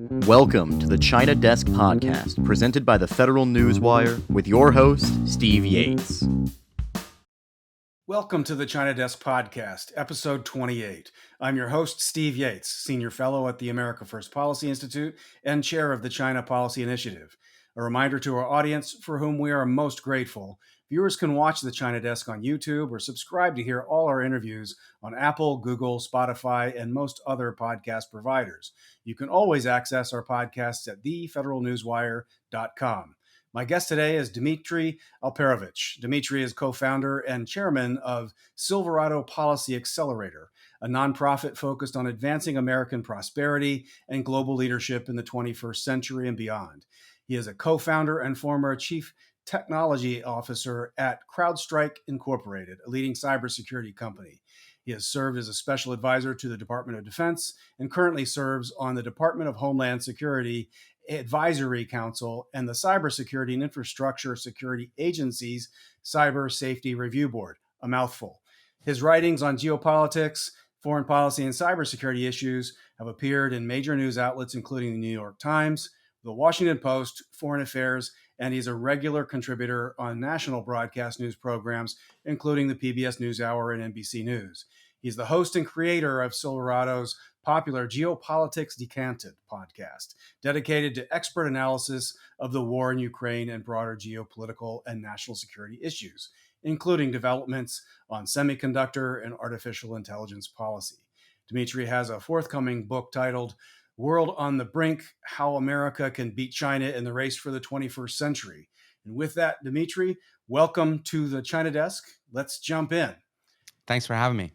Welcome to the China Desk Podcast, presented by the Federal Newswire, with your host, Steve Yates. Welcome to the China Desk Podcast, episode 28. I'm your host, Steve Yates, Senior Fellow at the America First Policy Institute and Chair of the China Policy Initiative. A reminder to our audience, for whom we are most grateful, viewers can watch the China Desk on YouTube or subscribe to hear all our interviews on Apple, Google, Spotify, and most other podcast providers. You can always access our podcasts at thefederalnewswire.com. My guest today is Dmitri Alperovitch. Dmitri is co-founder and chairman of Silverado Policy Accelerator, a nonprofit focused on advancing American prosperity and global leadership in the 21st century and beyond. He is a co-founder and former chief technology officer at CrowdStrike Incorporated, a leading cybersecurity company. He has served as a special advisor to the Department of Defense and currently serves on the Department of Homeland Security Advisory Council and the Cybersecurity and Infrastructure Security Agency's Cyber Safety Review Board, a mouthful. His writings on geopolitics, foreign policy, and cybersecurity issues have appeared in major news outlets, including the New York Times, the Washington Post, Foreign Affairs, and he's a regular contributor on national broadcast news programs, including the PBS NewsHour and NBC News. He's the host and creator of Silverado's popular Geopolitics Decanted podcast, dedicated to expert analysis of the war in Ukraine and broader geopolitical and national security issues, including developments on semiconductor and artificial intelligence policy. Dmitri has a forthcoming book titled World on the Brink, How America Can Beat China in the Race for the 21st Century. And with that, Dmitri, welcome to the China Desk. Let's jump in. Thanks for having me.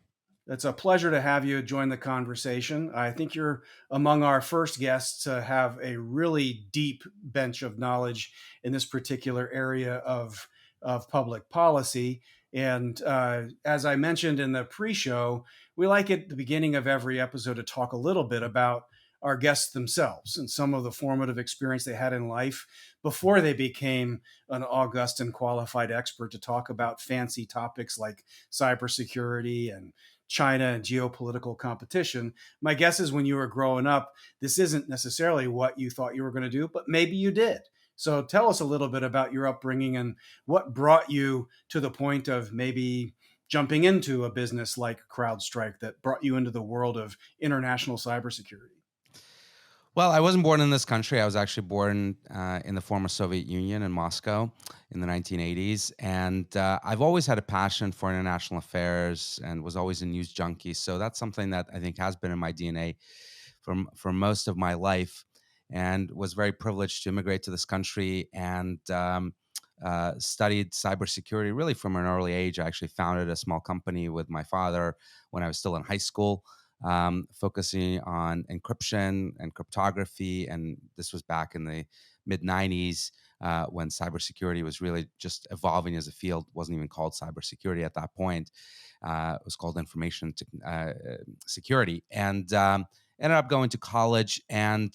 It's a pleasure to have you join the conversation. I think you're among our first guests to have a really deep bench of knowledge in this particular area of public policy. And as I mentioned in the pre-show, we like at the beginning of every episode to talk a little bit about our guests themselves and some of the formative experience they had in life before they became an august and qualified expert to talk about fancy topics like cybersecurity and China and geopolitical competition. My guess is when you were growing up, this isn't necessarily what you thought you were going to do, but maybe you did. So tell us a little bit about your upbringing and what brought you to the point of maybe jumping into a business like CrowdStrike that brought you into the world of international cybersecurity. Well, I wasn't born in this country. I was actually born in the former Soviet Union in Moscow in the 1980s. And I've always had a passion for international affairs and was always a news junkie. So that's something that I think has been in my DNA for most of my life, and was very privileged to immigrate to this country and studied cybersecurity really from an early age. I actually founded a small company with my father when I was still in high school, focusing on encryption and cryptography. And this was back in the mid-90s when cybersecurity was really just evolving as a field. It wasn't even called cybersecurity at that point. It was called information security. And ended up going to college and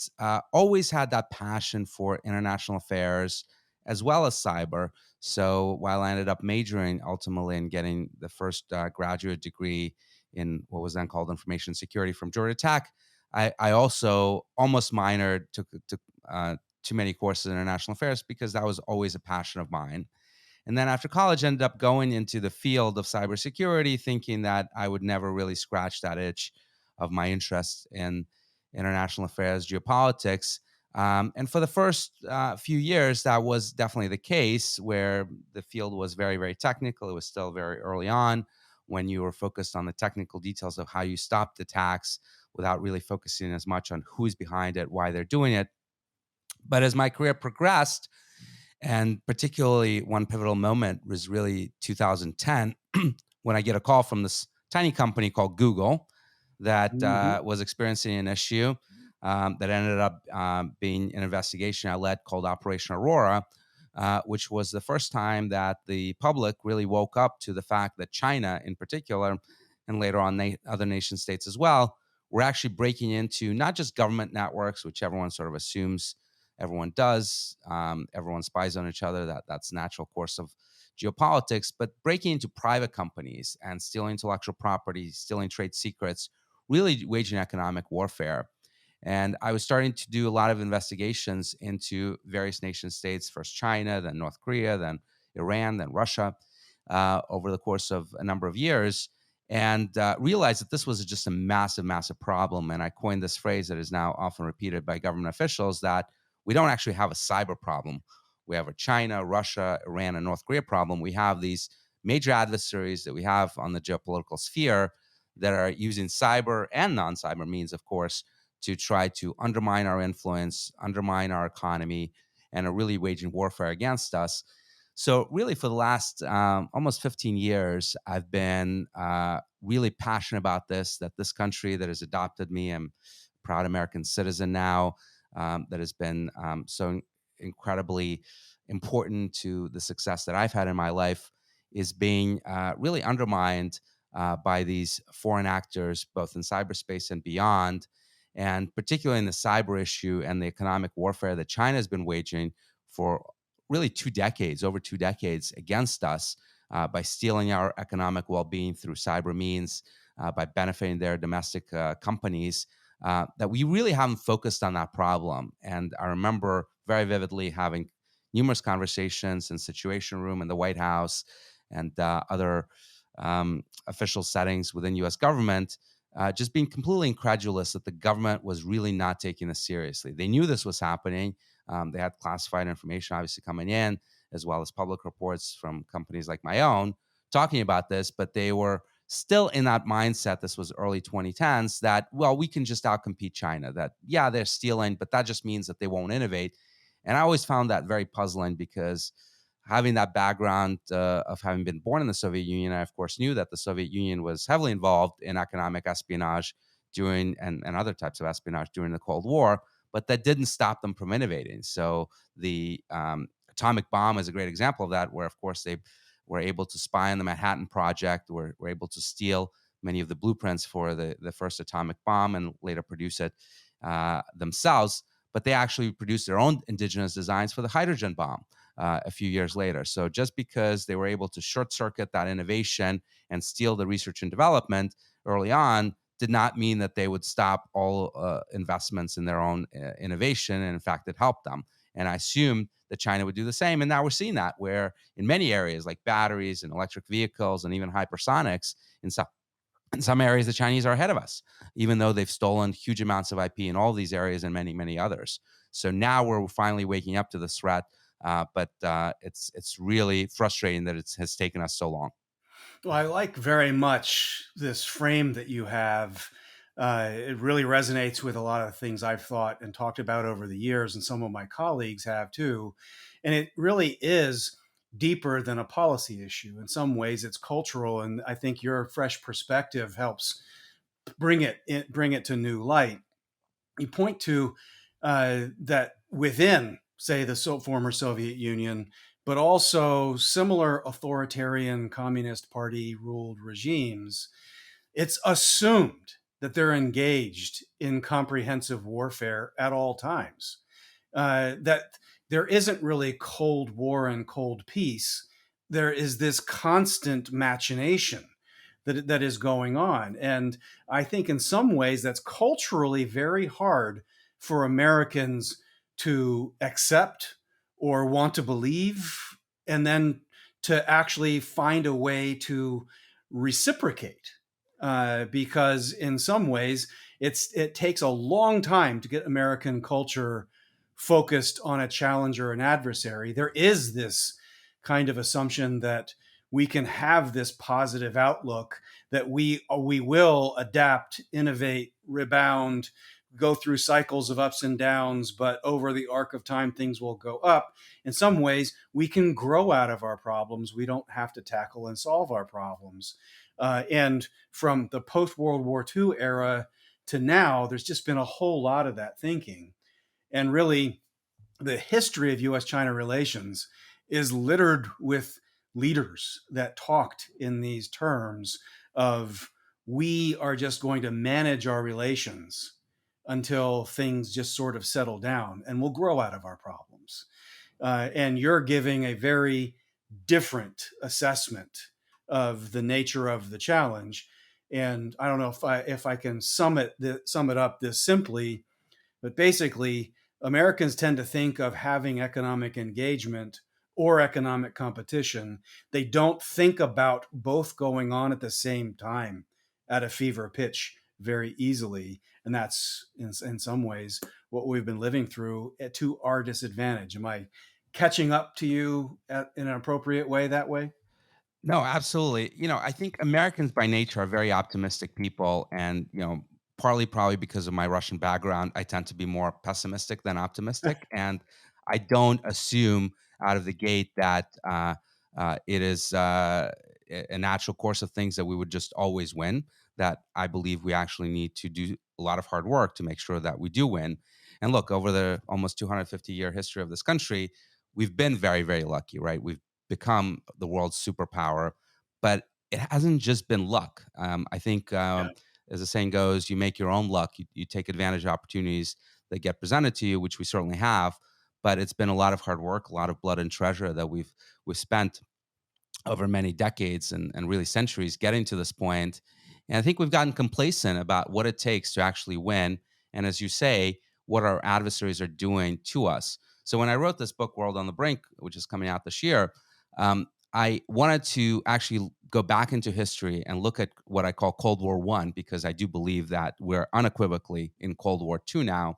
always had that passion for international affairs as well as cyber. So while I ended up majoring ultimately and getting the first graduate degree in what was then called information security from Georgia Tech, I also almost minored, took too many courses in international affairs because that was always a passion of mine. And then after college, ended up going into the field of cybersecurity, thinking that I would never really scratch that itch of my interest in international affairs, geopolitics. And for the first few years, that was definitely the case, where the field was very, very technical. It was still very early on, when you were focused on the technical details of how you stopped attacks without really focusing as much on who's behind it, why they're doing it. But as my career progressed, and particularly one pivotal moment was really 2010, when I get a call from this tiny company called Google that was experiencing an issue that ended up being an investigation I led called Operation Aurora, which was the first time that the public really woke up to the fact that China in particular, and later on other nation states as well, were actually breaking into not just government networks, which everyone sort of assumes everyone does. Everyone spies on each other. That's a natural course of geopolitics, but breaking into private companies and stealing intellectual property, stealing trade secrets, really waging economic warfare. And I was starting to do a lot of investigations into various nation states, first China, then North Korea, then Iran, then Russia, over the course of a number of years, and realized that this was just a massive, massive problem. And I coined this phrase that is now often repeated by government officials, that we don't actually have a cyber problem. We have a China, Russia, Iran, and North Korea problem. We have these major adversaries that we have on the geopolitical sphere that are using cyber and non-cyber means, of course, to try to undermine our influence, undermine our economy, and are really waging warfare against us. So really for the last almost 15 years, I've been really passionate about this, that this country that has adopted me, I'm a proud American citizen now, that has been so incredibly important to the success that I've had in my life, is being really undermined by these foreign actors, both in cyberspace and beyond, and particularly in the cyber issue and the economic warfare that China has been waging for really 2 decades, over 2 decades, against us, by stealing our economic well-being through cyber means, by benefiting their domestic companies, that we really haven't focused on that problem. And I remember very vividly having numerous conversations in Situation Room in the White House and other official settings within U.S. government, just being completely incredulous that the government was really not taking this seriously. They knew this was happening. They had classified information obviously coming in, as well as public reports from companies like my own talking about this, but they were still in that mindset, this was early 2010s, that, well, we can just outcompete China, that, yeah, they're stealing, but that just means that they won't innovate. And I always found that very puzzling, because having that background of having been born in the Soviet Union, I, of course, knew that the Soviet Union was heavily involved in economic espionage during and other types of espionage during the Cold War, but that didn't stop them from innovating. So the atomic bomb is a great example of that, where, of course, they were able to spy on the Manhattan Project, were able to steal many of the blueprints for the first atomic bomb and later produce it themselves. But they actually produced their own indigenous designs for the hydrogen bomb a few years later. So just because they were able to short circuit that innovation and steal the research and development early on, did not mean that they would stop all investments in their own innovation. And in fact, it helped them. And I assumed that China would do the same. And now we're seeing that, where in many areas like batteries and electric vehicles and even hypersonics, in some areas, the Chinese are ahead of us, even though they've stolen huge amounts of IP in all these areas and many, many others. So now we're finally waking up to this threat, but it's really frustrating that it has taken us so long. Well, I like very much this frame that you have. It really resonates with a lot of things I've thought and talked about over the years, and some of my colleagues have too. And it really is deeper than a policy issue. In some ways, it's cultural, and I think your fresh perspective helps bring it to new light. You point to that within, say, the former Soviet Union, but also similar authoritarian Communist Party ruled regimes, it's assumed that they're engaged in comprehensive warfare at all times. That there isn't really Cold War and Cold Peace. There is this constant machination that is going on. And I think in some ways that's culturally very hard for Americans to accept or want to believe, and then to actually find a way to reciprocate. Because in some ways, it takes a long time to get American culture focused on a challenge or an adversary. There is this kind of assumption that we can have this positive outlook, that we will adapt, innovate, rebound, go through cycles of ups and downs, but over the arc of time, things will go up. In some ways, we can grow out of our problems. We don't have to tackle and solve our problems. And from the post-World War II era to now, there's just been a whole lot of that thinking. And really, the history of U.S.-China relations is littered with leaders that talked in these terms of, we are just going to manage our relations until things just sort of settle down, and we'll grow out of our problems. And you're giving a very different assessment of the nature of the challenge. And I don't know if I can sum it up this simply. But basically, Americans tend to think of having economic engagement or economic competition. They don't think about both going on at the same time at a fever pitch very easily. And that's, in some ways, what we've been living through to our disadvantage. Am I catching up to you in an appropriate way that way? No, absolutely. I think Americans by nature are very optimistic people, and partly probably because of my Russian background, I tend to be more pessimistic than optimistic, and I don't assume out of the gate that it is a natural course of things that we would just always win. That I believe we actually need to do a lot of hard work to make sure that we do win. And look, over the almost 250-year history of this country, we've been very, very lucky, right? We've become the world's superpower, but it hasn't just been luck. I think, Yeah. as the saying goes, you make your own luck. You take advantage of opportunities that get presented to you, which we certainly have. But it's been a lot of hard work, a lot of blood and treasure that we've spent over many decades and really centuries getting to this point. And I think we've gotten complacent about what it takes to actually win. And as you say, what our adversaries are doing to us. So when I wrote this book, World on the Brink, which is coming out this year, I wanted to actually go back into history and look at what I call Cold War One, because I do believe that we're unequivocally in Cold War Two now,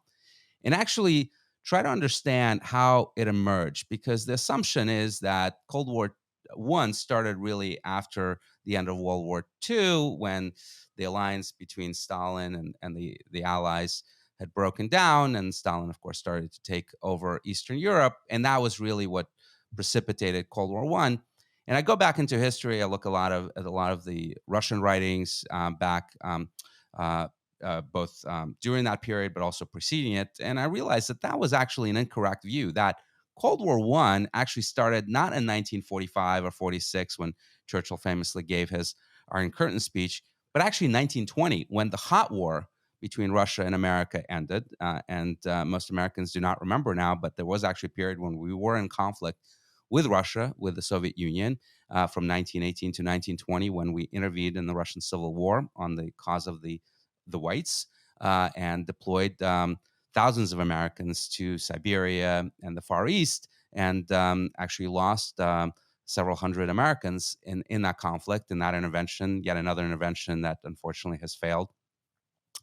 and actually try to understand how it emerged, because the assumption is that Cold War One started really after the end of World War II, when the alliance between Stalin and the Allies had broken down, and Stalin, of course, started to take over Eastern Europe, and that was really what precipitated Cold War One. And I go back into history. I look at a lot of the Russian writings back uh, both during that period, but also preceding it. And I realized that that was actually an incorrect view, that Cold War One actually started not in 1945 or 46, when Churchill famously gave his Iron Curtain speech, but actually in 1920, when the hot war between Russia and America ended. And most Americans do not remember now, but there was actually a period when we were in conflict with Russia, with the Soviet Union, from 1918 to 1920, when we intervened in the Russian Civil War on the cause of the whites, and deployed thousands of Americans to Siberia and the Far East, and actually lost several hundred Americans in that conflict, in that intervention, yet another intervention that unfortunately has failed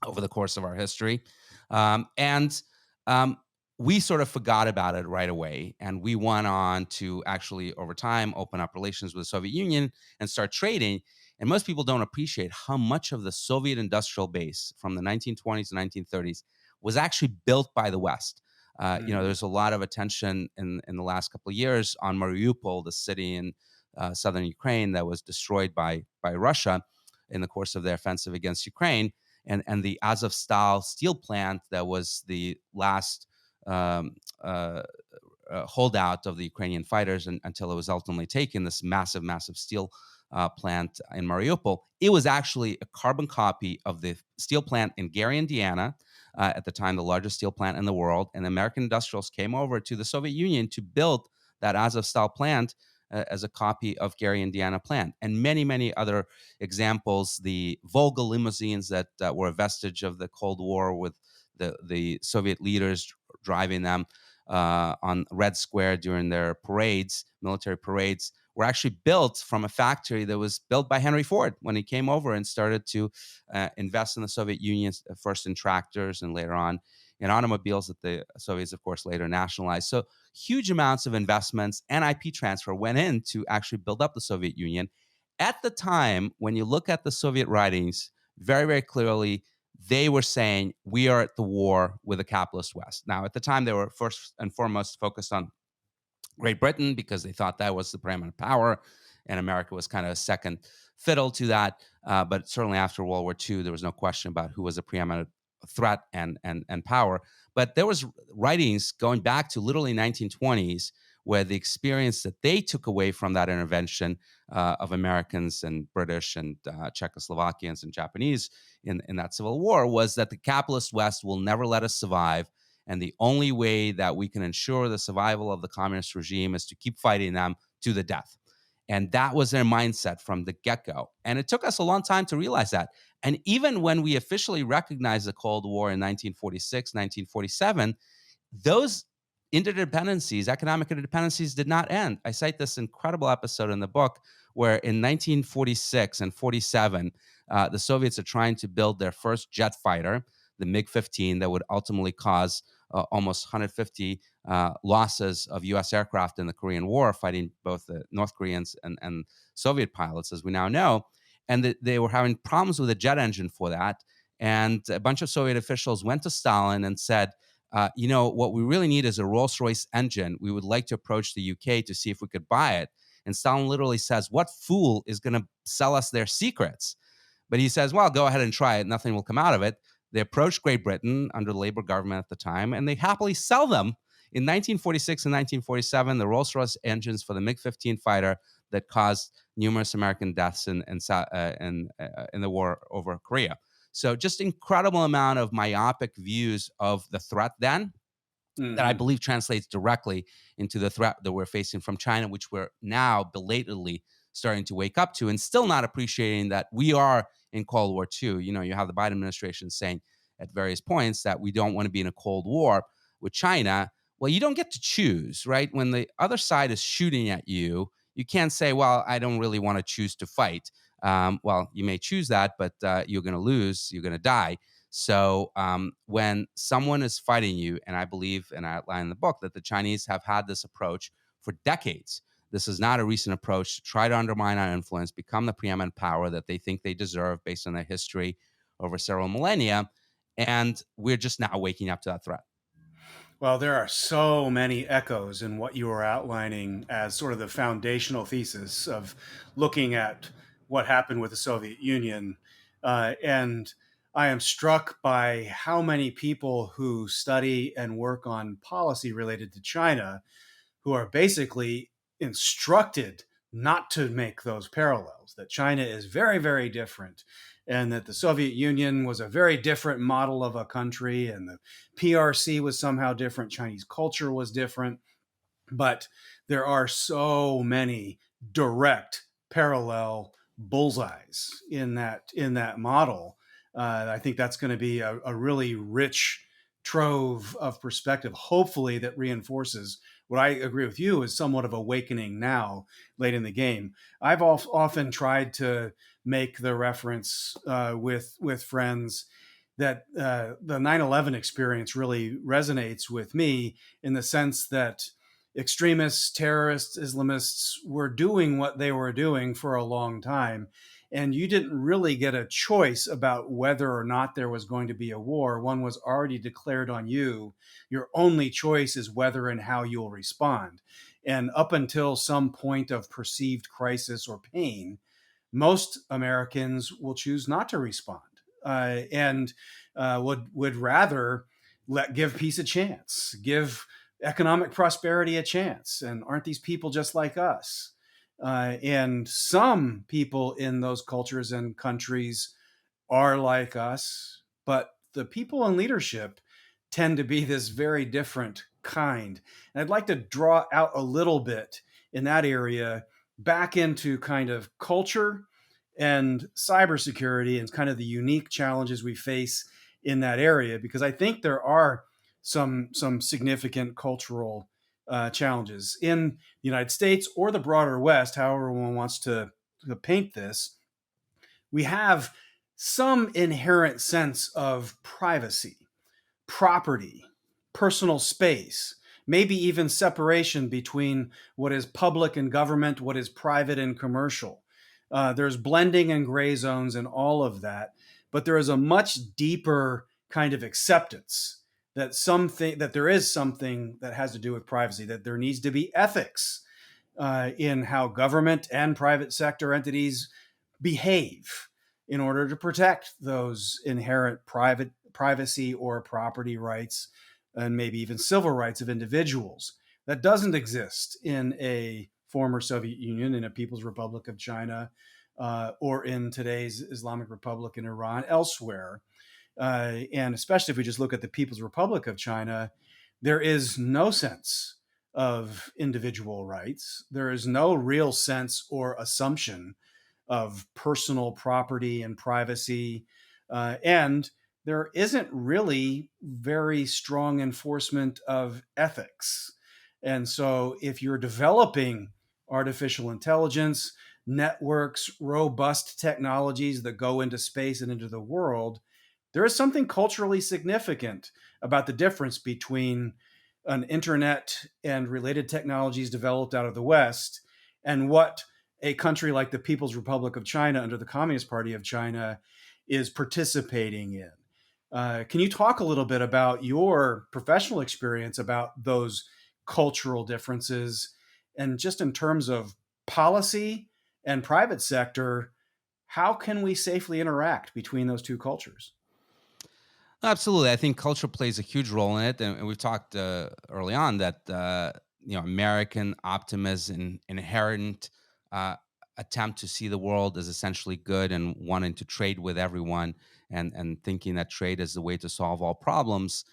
over the course of our history. And we sort of forgot about it right away. And we went on to actually, over time, open up relations with the Soviet Union and start trading. And most people don't appreciate how much of the Soviet industrial base from the 1920s and 1930s was actually built by the West. There's a lot of attention in the last couple of years on Mariupol, the city in southern Ukraine that was destroyed by Russia in the course of their offensive against Ukraine, and the Azovstal steel plant that was the last um, uh, holdout of the Ukrainian fighters until it was ultimately taken. This massive, massive steel plant in Mariupol. It was actually a carbon copy of the steel plant in Gary, Indiana, at the time the largest steel plant in the world. And American industrials came over to the Soviet Union to build that Azovstal plant as a copy of Gary, Indiana plant, and many, many other examples. The Volga limousines that were a vestige of the Cold War, with the Soviet leaders driving them on Red Square during their parades, military parades, were actually built from a factory that was built by Henry Ford when he came over and started to invest in the Soviet Union, first in tractors and later on in automobiles that the Soviets, of course, later nationalized. So huge amounts of investments and IP transfer went in to actually build up the Soviet Union. At the time, when you look at the Soviet writings, very, very clearly, they were saying, we are at the war with the capitalist West. Now, at the time, they were first and foremost focused on Great Britain, because they thought that was the preeminent power, and America was kind of a second fiddle to that. But certainly after World War II, there was no question about who was a preeminent threat and power. But there was writings going back to literally 1920s, where the experience that they took away from that intervention of Americans and British and Czechoslovakians and Japanese in that Civil War was that the capitalist West will never let us survive. And the only way that we can ensure the survival of the communist regime is to keep fighting them to the death. And that was their mindset from the get-go. And it took us a long time to realize that. And even when we officially recognized the Cold War in 1946, 1947, those interdependencies, economic interdependencies, did not end. I cite this incredible episode in the book where in 1946 and 47, the Soviets are trying to build their first jet fighter, the MiG-15, that would ultimately cause almost 150 losses of U.S. aircraft in the Korean War, fighting both the North Koreans and Soviet pilots, as we now know. And they were having problems with the jet engine for that. And a bunch of Soviet officials went to Stalin and said, what we really need is a Rolls-Royce engine. We would like to approach the UK to see if we could buy it. And Stalin literally says, what fool is going to sell us their secrets? But he says, well, go ahead and try it. Nothing will come out of it. They approached Great Britain under the Labour government at the time, and they happily sell them. In 1946 and 1947, the Rolls-Royce engines for the MiG-15 fighter that caused numerous American deaths in the war over Korea. So just incredible amount of myopic views of the threat then that I believe translates directly into the threat that we're facing from China, which we're now belatedly starting to wake up to, and still not appreciating that we are in Cold War II. You have the Biden administration saying at various points that we don't want to be in a Cold War with China. Well, you don't get to choose, right? When the other side is shooting at you, you can't say, well, I don't really want to choose to fight. Well, you may choose that, but you're going to lose, you're going to die. So when someone is fighting you, and I believe, and I outline in the book, that the Chinese have had this approach for decades. This is not a recent approach to try to undermine our influence, become the preeminent power that they think they deserve based on their history over several millennia. And we're just now waking up to that threat. Well, there are so many echoes in what you were outlining as sort of the foundational thesis of looking at what happened with the Soviet Union. And I am struck by how many people who study and work on policy related to China who are basically instructed not to make those parallels, that China is very, very different, and that the Soviet Union was a very different model of a country, and the PRC was somehow different, Chinese culture was different. But there are so many direct parallel bullseyes in that model. I think that's going to be a really rich trove of perspective, hopefully, that reinforces what I agree with you is somewhat of awakening now, late in the game. I've often tried to make the reference with friends that the 9/11 experience really resonates with me in the sense that extremists, terrorists, Islamists were doing what they were doing for a long time. And you didn't really get a choice about whether or not there was going to be a war. One was already declared on you. Your only choice is whether and how you'll respond. And up until some point of perceived crisis or pain, most Americans will choose not to respond and would rather give peace a chance, give economic prosperity a chance. And aren't these people just like us? And some people in those cultures and countries are like us, but the people in leadership tend to be this very different kind. And I'd like to draw out a little bit in that area back into kind of culture and cybersecurity and kind of the unique challenges we face in that area, because I think there are some significant cultural challenges in the United States or the broader West, however one wants to paint this. We have some inherent sense of privacy, property, personal space, maybe even separation between what is public and government, what is private and commercial. There's blending and gray zones and all of that, but there is a much deeper kind of acceptance that there is something that has to do with privacy, that there needs to be ethics in how government and private sector entities behave in order to protect those inherent privacy or property rights and maybe even civil rights of individuals. That doesn't exist in a former Soviet Union, in a People's Republic of China, or in today's Islamic Republic in Iran, elsewhere. And especially if we just look at the People's Republic of China, there is no sense of individual rights. There is no real sense or assumption of personal property and privacy. And there isn't really very strong enforcement of ethics. And so, if you're developing artificial intelligence, networks, robust technologies that go into space and into the world, there is something culturally significant about the difference between an internet and related technologies developed out of the West and what a country like the People's Republic of China under the Communist Party of China is participating in. Can you talk a little bit about your professional experience about those cultural differences and just in terms of policy and private sector, how can we safely interact between those two cultures? Absolutely. I think culture plays a huge role in it. And we've talked early on that, American optimism and inherent uh, attempt to see the world as essentially good and wanting to trade with everyone and thinking that trade is the way to solve all problems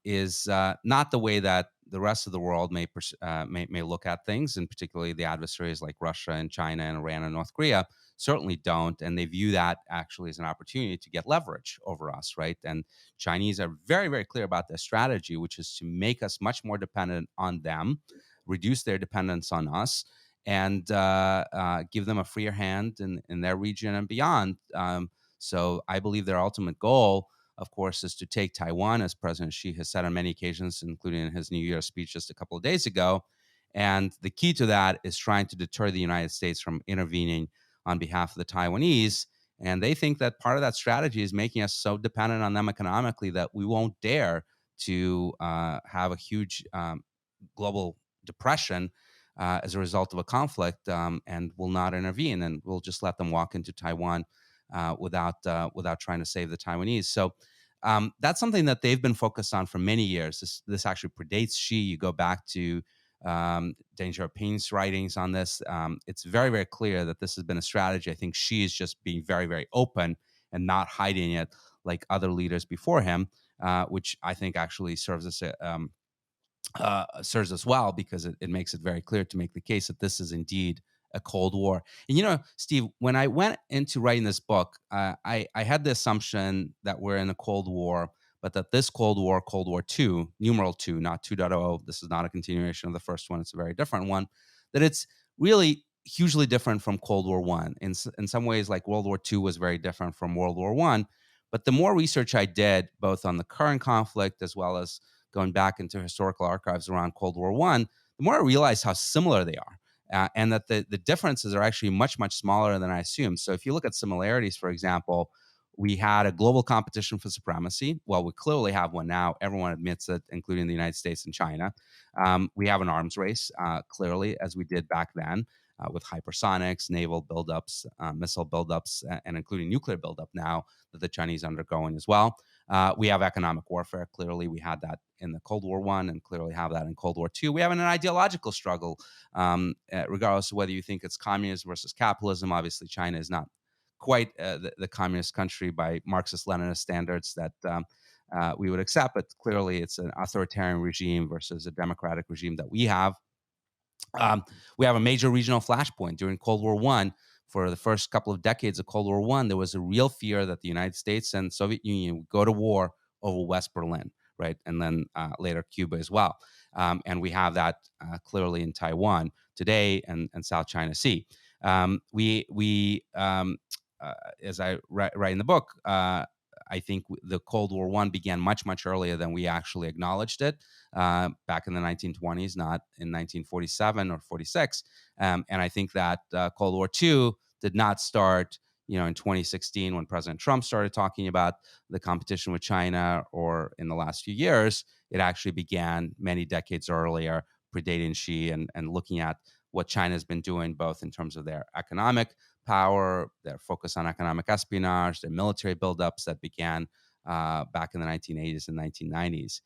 is not the way that the rest of the world may look at things, and particularly the adversaries like Russia and China and Iran and North Korea certainly don't. And they view that actually as an opportunity to get leverage over us, right? And Chinese are very, very clear about their strategy, which is to make us much more dependent on them, reduce their dependence on us, and give them a freer hand in their region and beyond. So I believe their ultimate goal, of course, is to take Taiwan, as President Xi has said on many occasions, including in his New Year's speech just a couple of days ago. And the key to that is trying to deter the United States from intervening on behalf of the Taiwanese. And they think that part of that strategy is making us so dependent on them economically that we won't dare to have a huge global depression as a result of a conflict, and will not intervene, and we'll just let them walk into Taiwan without trying to save the Taiwanese. So that's something that they've been focused on for many years. This actually predates Xi. You go back to Deng Xiaoping's writings on this. It's very, very clear that this has been a strategy. I think Xi is just being very, very open and not hiding it like other leaders before him, which I think actually serves us well, because it makes it very clear to make the case that this is indeed a Cold War. And Steve, when I went into writing this book, I had the assumption that we're in a Cold War, but that this Cold War, Cold War II, numeral two, not 2.0, this is not a continuation of the first one, it's a very different one, that it's really hugely different from Cold War One. In some ways, like World War II was very different from World War One. But the more research I did, both on the current conflict as well as going back into historical archives around Cold War One, the more I realized how similar they are. And that the differences are actually much, much smaller than I assumed. So if you look at similarities, for example, we had a global competition for supremacy. Well, we clearly have one now. Everyone admits it, including the United States and China. We have an arms race, clearly, as we did back then, with hypersonics, naval buildups, missile buildups, and including nuclear buildup now that the Chinese are undergoing as well. We have economic warfare. Clearly, we had that in the Cold War One, and clearly have that in Cold War II. We have an ideological struggle, regardless of whether you think it's communism versus capitalism. Obviously, China is not quite the communist country by Marxist-Leninist standards that we would accept, but clearly it's an authoritarian regime versus a democratic regime that we have. We have a major regional flashpoint during Cold War One. For the first couple of decades of Cold War One, there was a real fear that the United States and Soviet Union would go to war over West Berlin, right, and then later Cuba as well. And we have that clearly in Taiwan today and South China Sea. As I write in the book, I think the Cold War One began much, much earlier than we actually acknowledged it, back in the 1920s, not in 1947 or 46. And I think that Cold War II did not start, in 2016 when President Trump started talking about the competition with China, or in the last few years. It actually began many decades earlier, predating Xi, and looking at what China's been doing, both in terms of their economic power, their focus on economic espionage, their military buildups that began back in the 1980s and 1990s.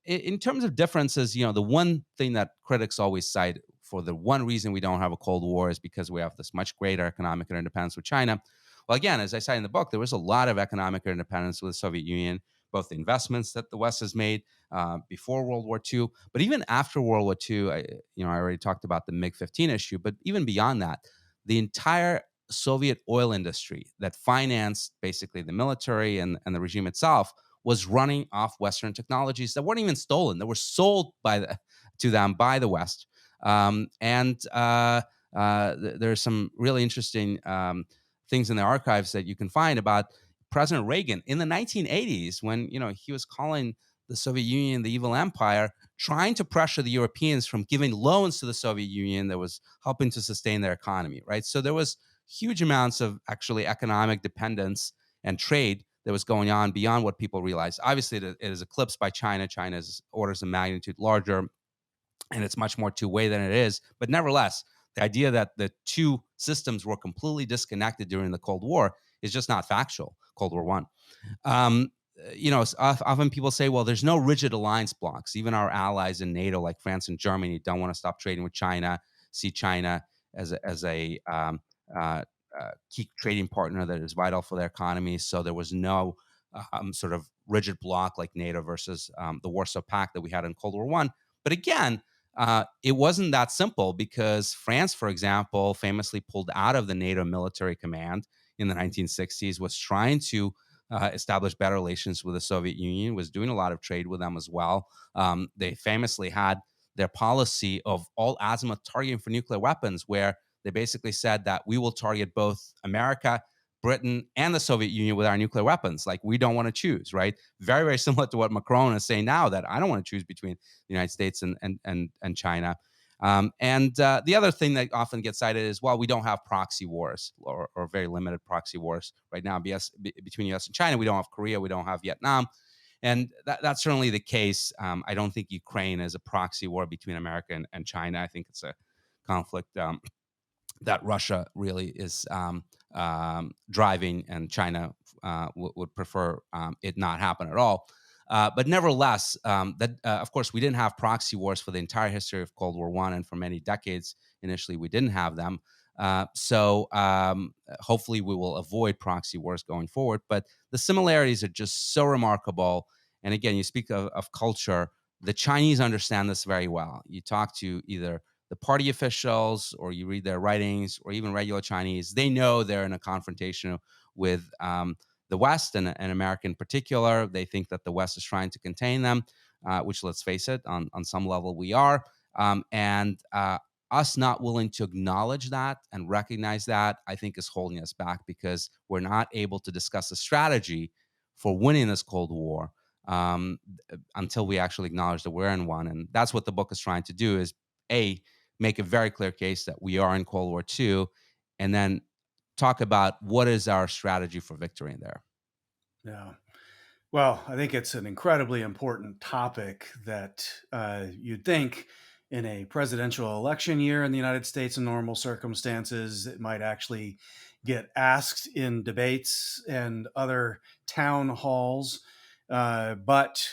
In terms of differences, the one thing that critics always cite for the one reason we don't have a Cold War is because we have this much greater economic interdependence with China. Well, again, as I cite in the book, there was a lot of economic interdependence with the Soviet Union, both the investments that the West has made before World War II, but even after World War II. I already talked about the MiG-15 issue, but even beyond that, the entire Soviet oil industry that financed basically the military and the regime itself was running off Western technologies that weren't even stolen; that were sold to them by the West. There's some really interesting things in the archives that you can find about President Reagan in the 1980s, when he was calling the Soviet Union the evil empire, trying to pressure the Europeans from giving loans to the Soviet Union that was helping to sustain their economy, right? So there was huge amounts of actually economic dependence and trade that was going on beyond what people realized. Obviously, it is eclipsed by China. China's orders of magnitude larger, and it's much more two-way than it is. But nevertheless, the idea that the two systems were completely disconnected during the Cold War is just not factual. Cold War One. Um, Often people say, well, there's no rigid alliance blocks. Even our allies in NATO, like France and Germany, don't want to stop trading with China, see China as a key trading partner that is vital for their economy. So there was no sort of rigid block like NATO versus the Warsaw Pact that we had in Cold War One. But again, it wasn't that simple, because France, for example, famously pulled out of the NATO military command in the 1960s, was trying to establish better relations with the Soviet Union, was doing a lot of trade with them as well. They famously had their policy of all azimuth targeting for nuclear weapons, where they basically said that we will target both America, Britain, and the Soviet Union with our nuclear weapons. Like, we don't want to choose, right? Very, very similar to what Macron is saying now, that I don't want to choose between the United States and China. The other thing that often gets cited is, well, we don't have proxy wars, or very limited proxy wars right now between US and China. We don't have Korea. We don't have Vietnam. And that's certainly the case. I don't think Ukraine is a proxy war between America and China. I think it's a conflict that Russia really is driving, and China would prefer it not happen at all. But nevertheless, of course, we didn't have proxy wars for the entire history of Cold War One, and for many decades initially we didn't have them. Hopefully we will avoid proxy wars going forward. But the similarities are just so remarkable. And again, you speak of culture. The Chinese understand this very well. You talk to either the party officials, or you read their writings, or even regular Chinese, they know they're in a confrontation with the West, and America in particular. They think that the West is trying to contain them, which, let's face it, on some level we are. And us not willing to acknowledge that and recognize that, I think, is holding us back, because we're not able to discuss a strategy for winning this Cold War until we actually acknowledge that we're in one. And that's what the book is trying to do, is make a very clear case that we are in Cold War II, and then talk about what is our strategy for victory in there. Yeah. Well, I think it's an incredibly important topic that you'd think in a presidential election year in the United States, in normal circumstances, it might actually get asked in debates and other town halls. But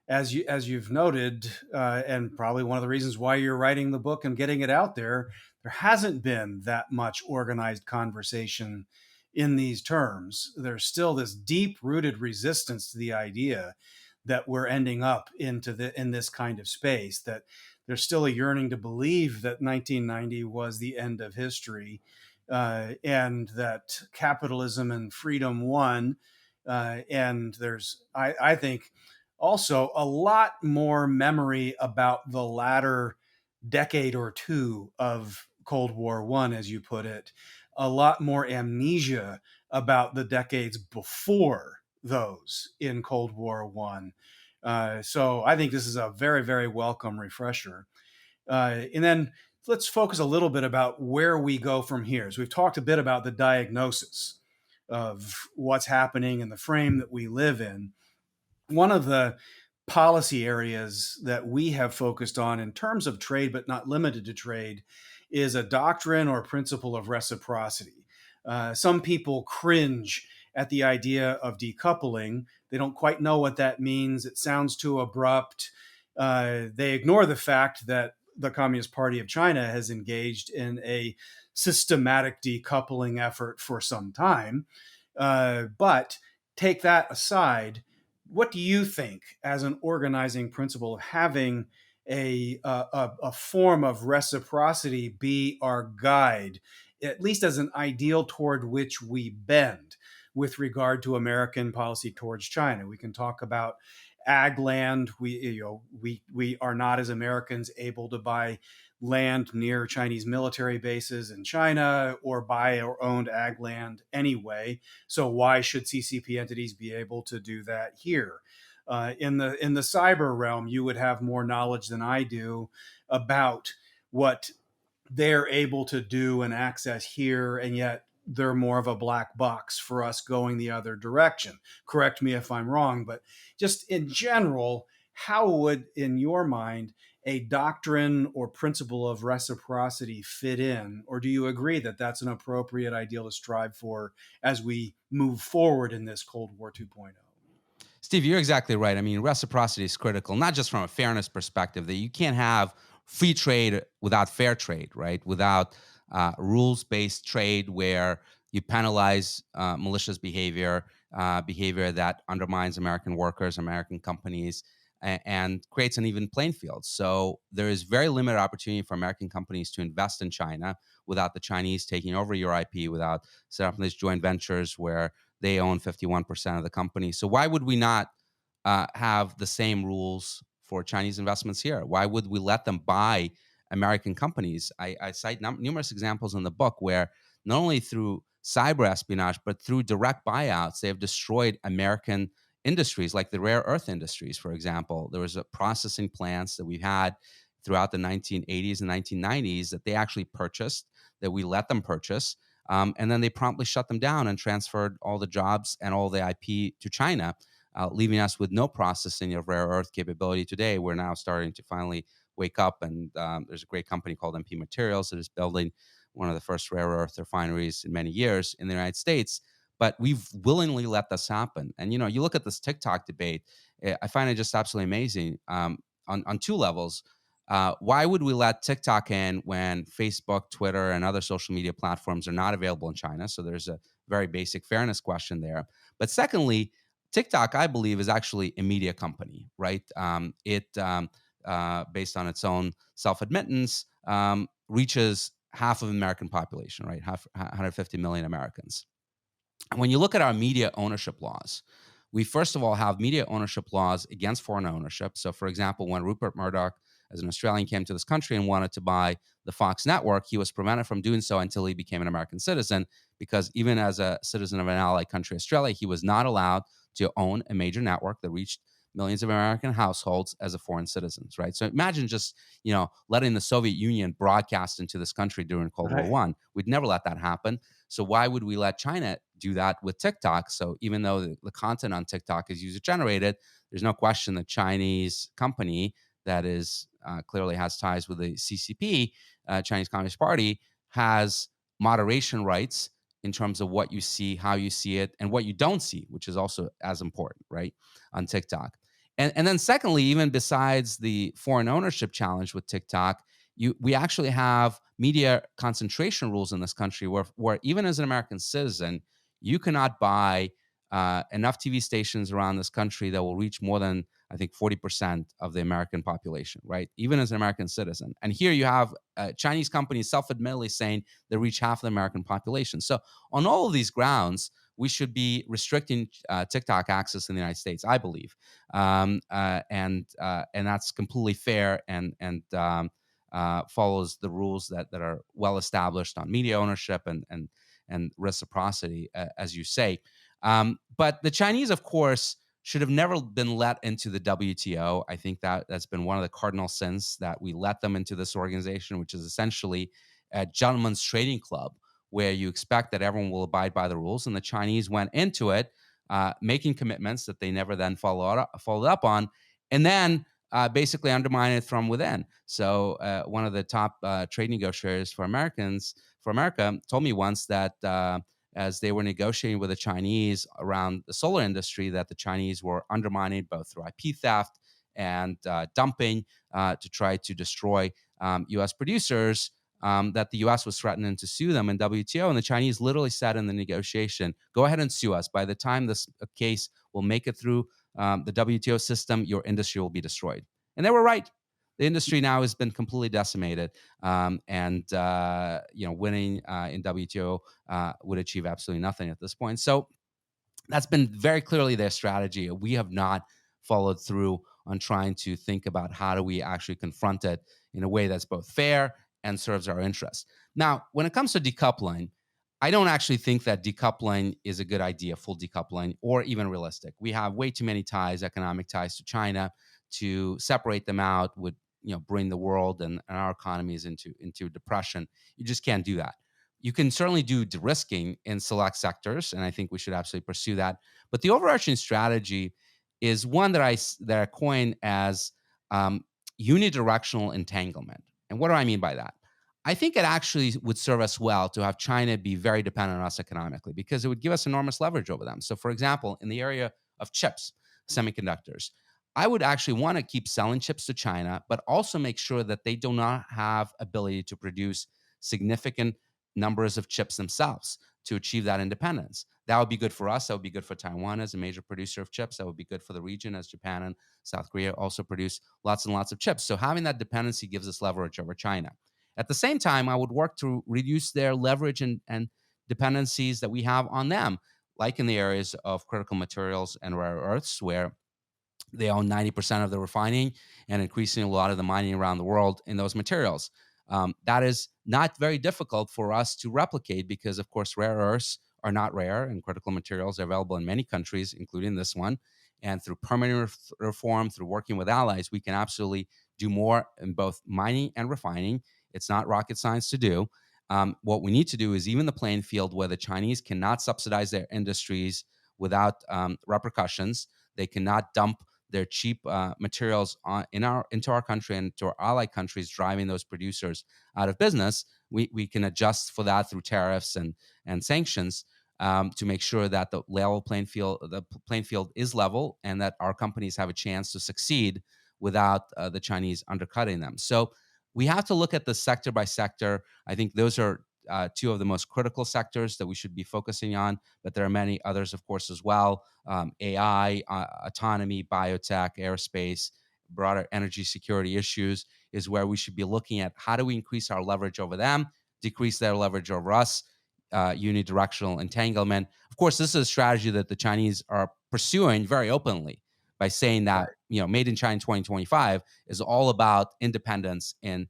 as you've noted, and probably one of the reasons why you're writing the book and getting it out there hasn't been that much organized conversation in these terms. There's still this deep-rooted resistance to the idea that we're ending up in this kind of space, that there's still a yearning to believe that 1990 was the end of history, and that capitalism and freedom won. And there's, I think, also a lot more memory about the latter decade or two of Cold War One, as you put it, a lot more amnesia about the decades before those in Cold War One. So I think this is a very, very welcome refresher. And then let's focus a little bit about where we go from here. So we've talked a bit about the diagnosis of what's happening in the frame that we live in. One of the policy areas that we have focused on in terms of trade, but not limited to trade, is a doctrine or principle of reciprocity. Some people cringe at the idea of decoupling. They don't quite know what that means. It sounds too abrupt. They ignore the fact that the Communist Party of China has engaged in a systematic decoupling effort for some time. But take that aside, what do you think, as an organizing principle of having a form of reciprocity be our guide, at least as an ideal toward which we bend with regard to American policy towards China. We can talk about ag land. We are not, as Americans, able to buy land near Chinese military bases in China or buy or owned ag land anyway. So why should CCP entities be able to do that here? In the cyber realm, you would have more knowledge than I do about what they're able to do and access here, and yet they're more of a black box for us going the other direction. Correct me if I'm wrong, but just in general, how would, in your mind, a doctrine or principle of reciprocity fit in? Or do you agree that that's an appropriate ideal to strive for as we move forward in this Cold War 2.0? Steve, you're exactly right. I mean, reciprocity is critical, not just from a fairness perspective, that you can't have free trade without fair trade, right? Without rules-based trade where you penalize malicious behavior, behavior that undermines American workers, American companies, and creates an even playing field. So there is very limited opportunity for American companies to invest in China without the Chinese taking over your IP, without setting up these joint ventures where they own 51% of the company. So why would we not have the same rules for Chinese investments here? Why would we let them buy American companies? I cite numerous examples in the book where not only through cyber espionage, but through direct buyouts, they have destroyed American industries, like the rare earth industries, for example. There was a processing plants that we had throughout the 1980s and 1990s that they actually purchased, that we let them purchase. And then they promptly shut them down and transferred all the jobs and all the IP to China, leaving us with no processing of rare earth capability today. We're now starting to finally wake up, and there's a great company called MP Materials that is building one of the first rare earth refineries in many years in the United States. But we've willingly let this happen. And, you look at this TikTok debate, I find it just absolutely amazing on two levels. Why would we let TikTok in when Facebook, Twitter, and other social media platforms are not available in China? So there's a very basic fairness question there. But secondly, TikTok, I believe, is actually a media company, right? Based on its own self-admittance, reaches half of the American population, right? 150 million Americans. And when you look at our media ownership laws, we first of all have media ownership laws against foreign ownership. So, for example, when Rupert Murdoch, as an Australian, came to this country and wanted to buy the Fox network, he was prevented from doing so until he became an American citizen, because even as a citizen of an allied country, Australia, he was not allowed to own a major network that reached millions of American households as a foreign citizens, right? So imagine just, letting the Soviet Union broadcast into this country during Cold War I. We'd never let that happen. So why would we let China do that with TikTok? So even though the content on TikTok is user generated, there's no question that Chinese company that is clearly has ties with the CCP, Chinese Communist Party, has moderation rights in terms of what you see, how you see it, and what you don't see, which is also as important, right, on TikTok. And then secondly, even besides the foreign ownership challenge with TikTok, we actually have media concentration rules in this country where even as an American citizen, you cannot buy enough TV stations around this country that will reach more than, I think, 40% of the American population, right? Even as an American citizen. And here you have Chinese companies self-admittedly saying they reach half of the American population. So on all of these grounds, we should be restricting TikTok access in the United States, I believe, and that's completely fair and follows the rules that are well established on media ownership and reciprocity, as you say. But the Chinese, of course, should have never been let into the WTO. I think that's been one of the cardinal sins, that we let them into this organization, which is essentially a gentleman's trading club, where you expect that everyone will abide by the rules. And the Chinese went into it making commitments that they never then followed up on, and then basically undermine it from within. So one of the top trade negotiators for America told me once that as they were negotiating with the Chinese around the solar industry, that the Chinese were undermining both through IP theft and dumping to try to destroy U.S. producers, that the U.S. was threatening to sue them in WTO. And the Chinese literally said in the negotiation, go ahead and sue us. By the time this case will make it through the WTO system, your industry will be destroyed. And they were right. The industry now has been completely decimated, and winning in WTO would achieve absolutely nothing at this point. So that's been very clearly their strategy. We have not followed through on trying to think about how do we actually confront it in a way that's both fair and serves our interests. Now, when it comes to decoupling, I don't actually think that decoupling is a good idea, full decoupling, or even realistic. We have way too many ties, economic ties to China. To separate them out would bring the world and our economies into depression. You just can't do that. You can certainly do de-risking in select sectors, and I think we should absolutely pursue that. But the overarching strategy is one that I coin as unidirectional entanglement. And what do I mean by that? I think it actually would serve us well to have China be very dependent on us economically because it would give us enormous leverage over them. So, for example, in the area of chips, semiconductors, I would actually want to keep selling chips to China, but also make sure that they do not have ability to produce significant numbers of chips themselves to achieve that independence. That would be good for us. That would be good for Taiwan as a major producer of chips. That would be good for the region as Japan and South Korea also produce lots and lots of chips. So having that dependency gives us leverage over China. At the same time, I would work to reduce their leverage and dependencies that we have on them, like in the areas of critical materials and rare earths, where they own 90% of the refining and increasing a lot of the mining around the world in those materials. That is not very difficult for us to replicate because, of course, rare earths are not rare and critical materials are available in many countries, including this one. And through permanent reform, through working with allies, we can absolutely do more in both mining and refining. It's not rocket science to do. What we need to do is even the playing field where the Chinese cannot subsidize their industries without repercussions. They cannot dump their cheap materials into our country and to our allied countries, driving those producers out of business. We can adjust for that through tariffs and sanctions to make sure that the playing field is level and that our companies have a chance to succeed without the Chinese undercutting them. So we have to look at the sector by sector. I think those are two of the most critical sectors that we should be focusing on, but there are many others, of course, as well. AI, autonomy, biotech, aerospace, broader energy security issues is where we should be looking at how do we increase our leverage over them, decrease their leverage over us, unidirectional entanglement. Of course, this is a strategy that the Chinese are pursuing very openly by saying that Made in China 2025 is all about independence in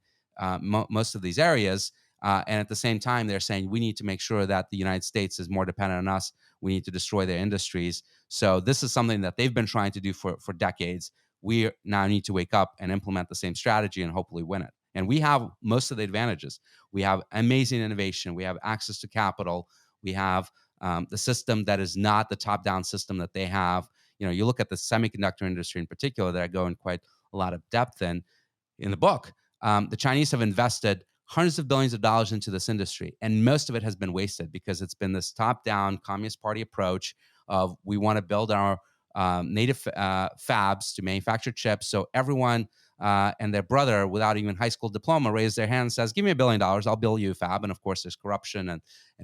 most of these areas. And at the same time, they're saying we need to make sure that the United States is more dependent on us. We need to destroy their industries. So this is something that they've been trying to do for decades. We now need to wake up and implement the same strategy and hopefully win it. And we have most of the advantages. We have amazing innovation. We have access to capital. We have the system that is not the top-down system that they have. You look at the semiconductor industry in particular that I go in quite a lot of depth in the book. The Chinese have invested hundreds of billions of dollars into this industry, and most of it has been wasted because it's been this top-down Communist Party approach of we want to build our native fabs to manufacture chips. So everyone and their brother, without even high school diploma, raise their hand and says, "Give me $1 billion, I'll build you a fab." And of course, there's corruption and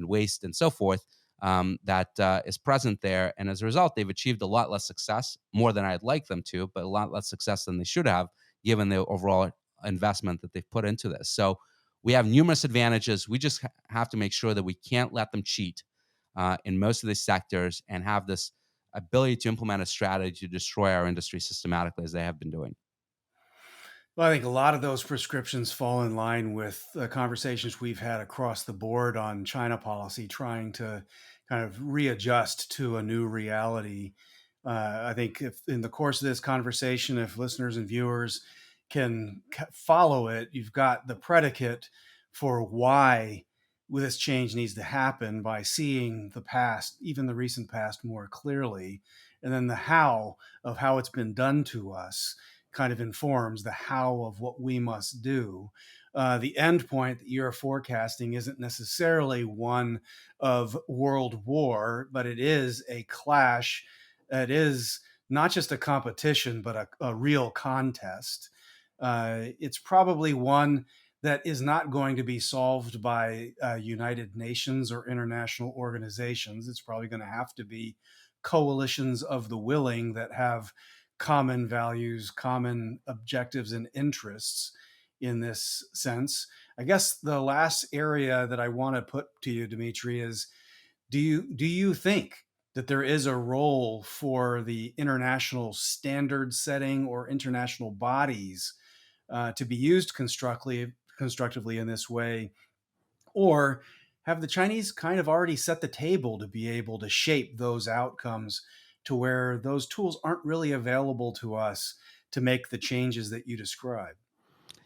waste and so forth that is present there. And as a result, they've achieved a lot less success, more than I'd like them to, but a lot less success than they should have, given the overall investment that they've put into this. So we have numerous advantages. We just have to make sure that we can't let them cheat in most of these sectors and have this ability to implement a strategy to destroy our industry systematically as they have been doing. Well, I think a lot of those prescriptions fall in line with the conversations we've had across the board on China policy, trying to kind of readjust to a new reality. I think if in the course of this conversation, if listeners and viewers can follow it, you've got the predicate for why this change needs to happen by seeing the past, even the recent past, more clearly. And then the how of how it's been done to us kind of informs the how of what we must do. The end point that you're forecasting isn't necessarily one of world war, but it is a clash. It is not just a competition, but a real contest. It's probably one that is not going to be solved by United Nations or international organizations. It's probably going to have to be coalitions of the willing that have common values, common objectives and interests in this sense. I guess the last area that I want to put to you, Dmitri, is do you think that there is a role for the international standard setting or international bodies to be used constructively in this way, or have the Chinese kind of already set the table to be able to shape those outcomes to where those tools aren't really available to us to make the changes that you describe?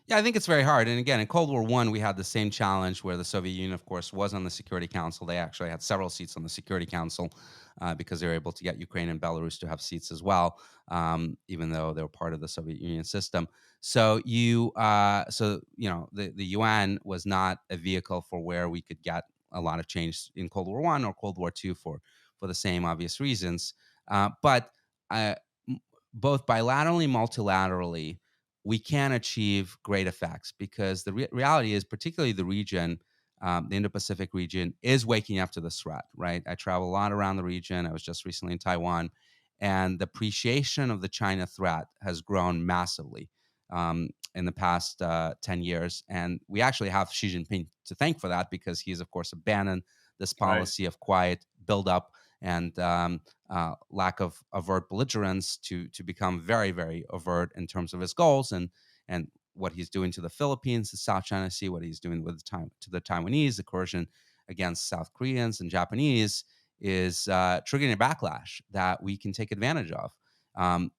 Yeah, I think it's very hard. And again, in Cold War One, we had the same challenge where the Soviet Union, of course, was on the Security Council. They actually had several seats on the Security Council because they were able to get Ukraine and Belarus to have seats as well, even though they were part of the Soviet Union system. The UN was not a vehicle for where we could get a lot of change in Cold War One or Cold War Two for the same obvious reasons. But uh, both bilaterally, multilaterally, we can achieve great effects because the reality is, particularly the region, the Indo-Pacific region, is waking up to this threat. Right? I travel a lot around the region. I was just recently in Taiwan, and the appreciation of the China threat has grown massively in the past 10 years. And we actually have Xi Jinping to thank for that because he's, of course, abandoned this Right. policy of quiet buildup and lack of overt belligerence to become very, very overt in terms of his goals and what he's doing to the Philippines, the South China Sea, what he's doing with to the Taiwanese, the coercion against South Koreans and Japanese is triggering a backlash that we can take advantage of.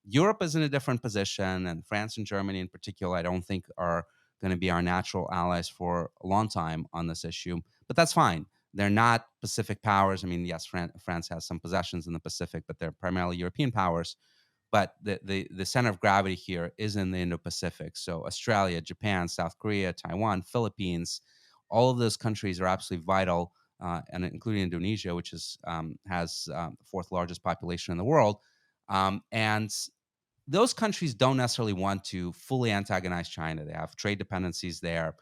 Europe is in a different position, and France and Germany in particular, I don't think are going to be our natural allies for a long time on this issue, but that's fine. They're not Pacific powers. I mean, yes, France has some possessions in the Pacific, but they're primarily European powers. But the center of gravity here is in the Indo-Pacific. So Australia, Japan, South Korea, Taiwan, Philippines, all of those countries are absolutely vital, and including Indonesia, which has the fourth largest population in the world. And those countries don't necessarily want to fully antagonize China. They have trade dependencies there,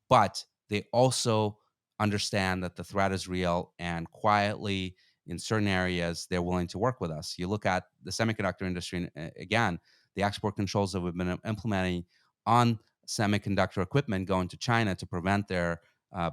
but they also understand that the threat is real and quietly in certain areas they're willing to work with us. You look at the semiconductor industry, and again, the export controls that we've been implementing on semiconductor equipment going to China to prevent their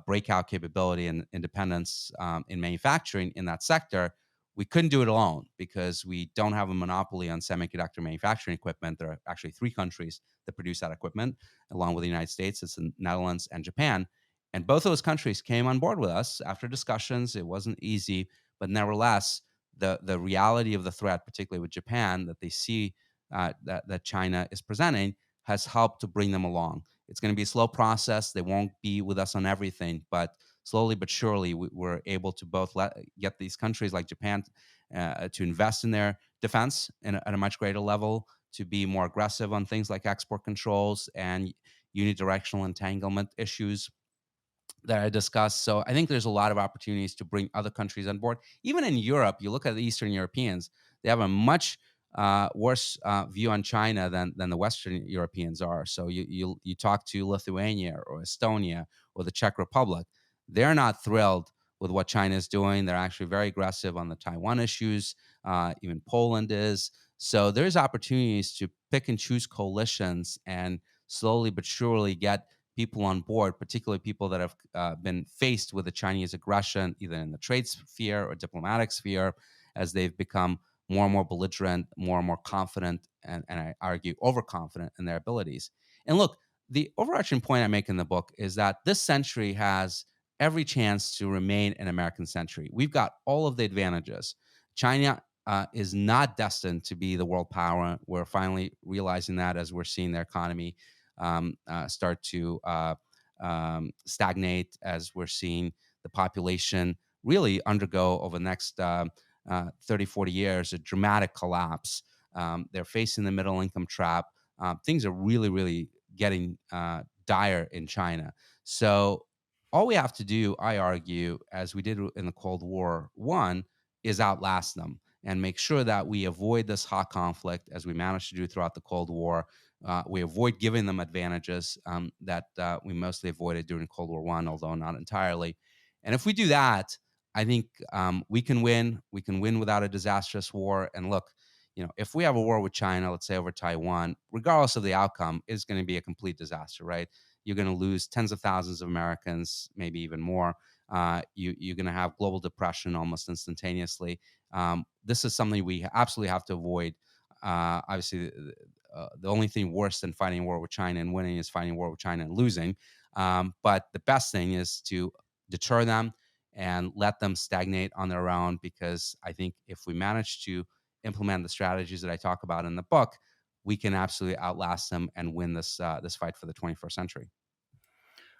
breakout capability and independence in manufacturing in that sector. We couldn't do it alone because we don't have a monopoly on semiconductor manufacturing equipment. There are actually three countries that produce that equipment, along with the United States. It's the Netherlands and Japan. And both of those countries came on board with us after discussions. It wasn't easy, but nevertheless, the reality of the threat, particularly with Japan, that they see that China is presenting, has helped to bring them along. It's going to be a slow process. They won't be with us on everything, but slowly but surely, we're able to both get these countries like Japan to invest in their defense at a much greater level, to be more aggressive on things like export controls and unidirectional entanglement issues that I discussed. So I think there's a lot of opportunities to bring other countries on board. Even in Europe, you look at the Eastern Europeans; they have a much worse view on China than the Western Europeans are. So you talk to Lithuania or Estonia or the Czech Republic, they're not thrilled with what China is doing. They're actually very aggressive on the Taiwan issues. Even Poland is. So there's opportunities to pick and choose coalitions and slowly but surely get people on board, particularly people that have been faced with the Chinese aggression, either in the trade sphere or diplomatic sphere, as they've become more and more belligerent, more and more confident, and I argue overconfident in their abilities. And look, the overarching point I make in the book is that this century has every chance to remain an American century. We've got all of the advantages. China is not destined to be the world power. We're finally realizing that as we're seeing their economy start to stagnate, as we're seeing the population really undergo over the next 30, 40 years a dramatic collapse. They're facing the middle income trap. Things are really, really getting dire in China. So all we have to do, I argue, as we did in the Cold War One, is outlast them and make sure that we avoid this hot conflict as we managed to do throughout the Cold War. We avoid giving them advantages that we mostly avoided during Cold War One, although not entirely. And if we do that, I think we can win. We can win without a disastrous war. And look, if we have a war with China, let's say over Taiwan, regardless of the outcome, it's going to be a complete disaster, right? You're going to lose tens of thousands of Americans, maybe even more. You're going to have global depression almost instantaneously. This is something we absolutely have to avoid. Obviously, the only thing worse than fighting a war with China and winning is fighting a war with China and losing. But the best thing is to deter them and let them stagnate on their own, because I think if we manage to implement the strategies that I talk about in the book, we can absolutely outlast them and win this fight for the 21st century.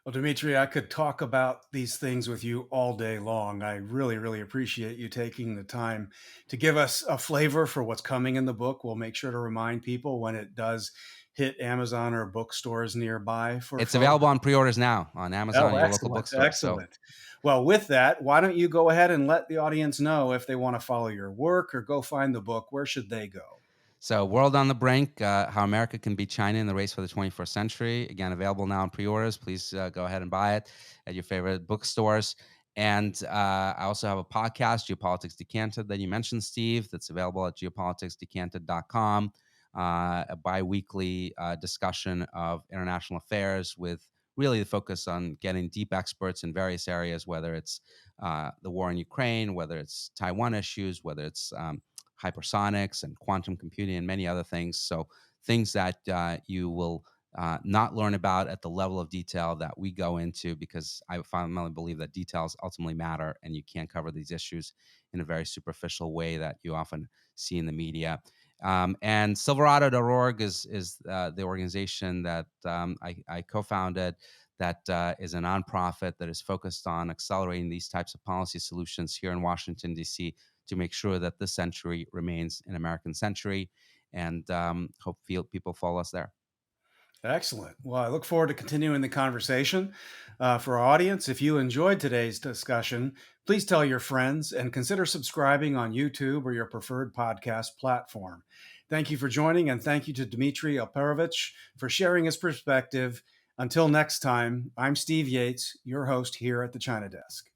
Well, Dmitri, I could talk about these things with you all day long. I really, really appreciate you taking the time to give us a flavor for what's coming in the book. We'll make sure to remind people when it does hit Amazon or bookstores nearby. It's available on pre-orders now on Amazon and your local bookstore. Excellent. Well, with that, why don't you go ahead and let the audience know if they want to follow your work or go find the book, where should they go? So World on the Brink, How America Can Beat China in the Race for the 21st Century. Again, available now in pre-orders. Please go ahead and buy it at your favorite bookstores. And I also have a podcast, Geopolitics Decanted, that you mentioned, Steve, that's available at geopoliticsdecanted.com. A bi-weekly discussion of international affairs with really the focus on getting deep experts in various areas, whether it's the war in Ukraine, whether it's Taiwan issues, whether it's hypersonics and quantum computing and many other things. So things that you will not learn about at the level of detail that we go into, because I fundamentally believe that details ultimately matter, and you can't cover these issues in a very superficial way that you often see in the media. And Silverado.org is the organization that I co-founded, that is a nonprofit that is focused on accelerating these types of policy solutions here in Washington, D.C., to make sure that this century remains an American century, and hope people follow us there. Excellent. Well, I look forward to continuing the conversation. For our audience, if you enjoyed today's discussion, please tell your friends and consider subscribing on YouTube or your preferred podcast platform. Thank you for joining, and thank you to Dmitri Alperovitch for sharing his perspective. Until next time, I'm Steve Yates, your host here at the China Desk.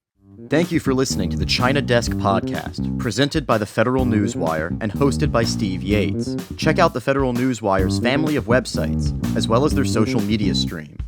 Thank you for listening to the China Desk podcast, presented by the Federal Newswire and hosted by Steve Yates. Check out the Federal Newswire's family of websites, as well as their social media stream.